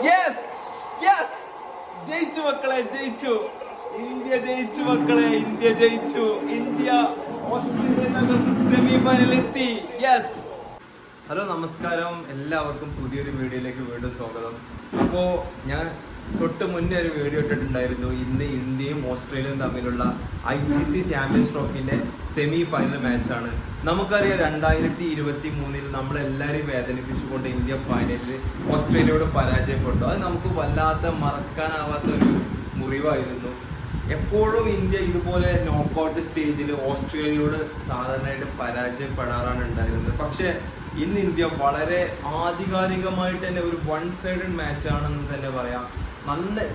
Yes yes ജയിച്ചു മക്കളെ, ജയിച്ചു. ഇന്ത്യ ജയിച്ചു മക്കളെ, ഇന്ത്യ ജയിച്ചു. ഇന്ത്യ ഓസ്ട്രേലിയ തകർത്ത് സെമി ഫൈനലെത്തി. യെസ്. ഹലോ, നമസ്കാരം. എല്ലാവർക്കും പുതിയൊരു വീഡിയോയിലേക്ക് വീണ്ടും സ്വാഗതം. അപ്പോൾ ഞാൻ തൊട്ട് മുന്നേ ഒരു വീഡിയോ ഇട്ടിട്ടുണ്ടായിരുന്നു. ഇന്ന് ഇന്ത്യയും ഓസ്ട്രേലിയയും തമ്മിലുള്ള ICC ചാമ്പ്യൻസ് ട്രോഫിന്റെ സെമി ഫൈനൽ മാച്ചാണ്. നമുക്കറിയാം 2023 നമ്മളെല്ലാവരെയും വേദനിപ്പിച്ചുകൊണ്ട് ഇന്ത്യ ഫൈനലിൽ ഓസ്ട്രേലിയയോട് പരാജയപ്പെട്ടു. അത് നമുക്ക് വല്ലാത്ത മറക്കാനാവാത്ത ഒരു മുറിവായിരുന്നു. എപ്പോഴും ഇന്ത്യ ഇതുപോലെ നോക്കൗട്ട് സ്റ്റേജിൽ ഓസ്ട്രേലിയയോട് സാധാരണയായിട്ട് പരാജയപ്പെടാറാണ് ഉണ്ടായിരുന്നത്. പക്ഷേ ഇന്ന് ഇന്ത്യ വളരെ ആധികാരികമായിട്ട് തന്നെ ഒരു വൺ സൈഡഡ് മാച്ചാണെന്ന് തന്നെ പറയാം.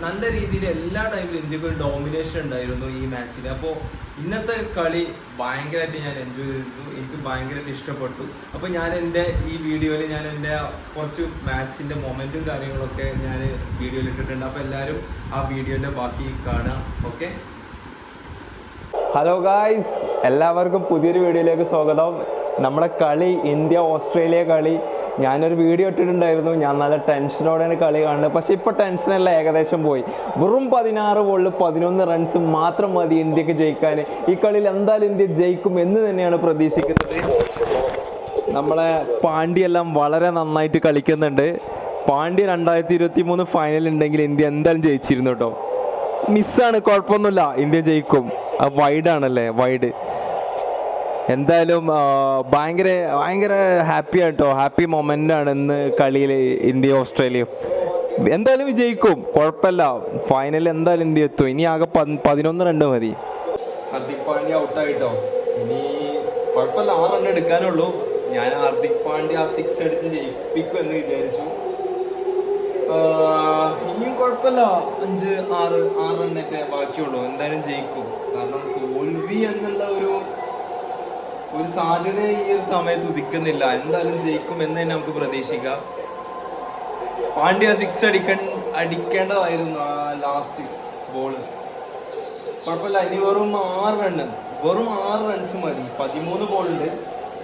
നല്ല രീതിയിൽ എല്ലാ ടൈമിലും ഇന്ത്യക്ക് ഒരു ഡോമിനേഷൻ ഉണ്ടായിരുന്നു ഈ മാച്ചിൽ. അപ്പോൾ ഇന്നത്തെ കളി ഭയങ്കരമായിട്ട് ഞാൻ എൻജോയ് ചെയ്തു. എനിക്ക് ഭയങ്കരമായിട്ട് ഇഷ്ടപ്പെട്ടു. അപ്പോൾ ഞാൻ എൻ്റെ ഈ വീഡിയോയിൽ ഞാൻ എൻ്റെ കുറച്ച് മാച്ചിൻ്റെ മൊമെൻറ്റും കാര്യങ്ങളൊക്കെ ഞാൻ വീഡിയോയിൽ ഇട്ടിട്ടുണ്ട്. അപ്പോൾ എല്ലാവരും ആ വീഡിയോൻ്റെ ബാക്കി കാണുക. ഓക്കെ. ഹലോ ഗായ്സ്, എല്ലാവർക്കും പുതിയൊരു വീഡിയോയിലേക്ക് സ്വാഗതം. നമ്മുടെ കളി ഇന്ത്യ ഓസ്ട്രേലിയ കളി ഞാനൊരു വീഡിയോ ഇട്ടിട്ടുണ്ടായിരുന്നു. ഞാൻ നല്ല ടെൻഷനോടെയാണ് കളി കാണുന്നത്. പക്ഷേ ഇപ്പോൾ ടെൻഷനെല്ലാം ഏകദേശം പോയി. വെറും 16 ബോളിൽ 11 റൺസ് മാത്രം മതി ഇന്ത്യക്ക് ജയിക്കാൻ. ഈ കളിയിൽ എന്തായാലും ഇന്ത്യ ജയിക്കും എന്ന് തന്നെയാണ് പ്രതീക്ഷിക്കുന്നത്. നമ്മളെ പാണ്ഡ്യെല്ലാം വളരെ നന്നായിട്ട് കളിക്കുന്നുണ്ട്. പാണ്ഡ്യ 2023 ഫൈനൽ ഉണ്ടെങ്കിൽ ഇന്ത്യ എന്തായാലും ജയിച്ചിരുന്നു കേട്ടോ. മിസ്സാണ്, കുഴപ്പമൊന്നുമില്ല, ഇന്ത്യ ജയിക്കും. അത് വൈഡാണല്ലേ, വൈഡ്. എന്തായാലും ഭയങ്കര ഹാപ്പിയാണ് കേട്ടോ. ഹാപ്പി മൊമെൻ്റ് ആണ് ഇന്ന് കളിയിൽ ഇന്ത്യ ഓസ്ട്രേലിയ. എന്തായാലും വിജയിക്കും, കുഴപ്പമില്ല. ഫൈനലിൽ എന്തായാലും ഇന്ത്യ എത്തും. ഇനി ആകെ 11 റൺ മതി. ഹാർദിക് പാണ്ഡ്യ ഔട്ടായിട്ടോ. ഇനി കുഴപ്പമില്ല, 6 റൺ എടുക്കാനുള്ളൂ. ഞാൻ ഹാർദിക് പാണ്ഡ്യ 6 എടുത്ത് ജയിപ്പിക്കും എന്ന് വിചാരിച്ചു. ഇനിയും കുഴപ്പമില്ല, 5-6 റണ്ണൊക്കെ ബാക്കിയുള്ളൂ. എന്തായാലും ജയിക്കും. കാരണം തോൽവി എന്നുള്ള ഒരു സാധ്യത ഈ ഒരു സമയത്ത് ഉദിക്കുന്നില്ല. എന്തായാലും ജയിക്കും എന്ന് തന്നെ നമുക്ക് പ്രതീക്ഷിക്കാം. പാണ്ഡ്യ 6 അടിക്കേണ്ടതായിരുന്നു ആ ലാസ്റ്റ് ബോള്. കുഴപ്പമില്ല, ഇനി വെറും 6 റൺസ് മതി. 13 ബോളുണ്ട്.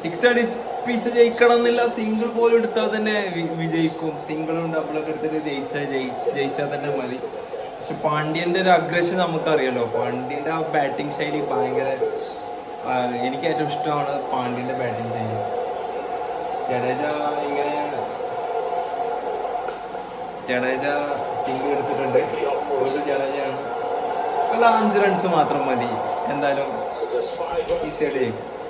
6 അടിപ്പിച്ച് ജയിക്കണം എന്നില്ല. സിംഗിൾ ബോൾ എടുത്താൽ തന്നെ വിജയിക്കും. സിംഗിളും ഡബിളൊക്കെ എടുത്തിട്ട് ജയിച്ചാൽ തന്നെ മതി. പക്ഷെ പാണ്ഡ്യന്റെ ഒരു അഗ്രഷൻ നമുക്കറിയാലോ. പാണ്ഡ്യന്റെ ആ ബാറ്റിംഗ് ശൈലി ഭയങ്കര, എനിക്ക് ഏറ്റവും ഇഷ്ടമാണ് പാണ്ഡ്യന്റെ ബാറ്റിംഗ് ശൈലി. ജഡേജ സിംഗിൾ എടുത്തിട്ടുണ്ട്. ഒരു ജഡേജയാണ്. അല്ല, 5 റൺസ് മാത്രം മതി. എന്തായാലും ഈസിയായിട്ട് ജയിക്കും.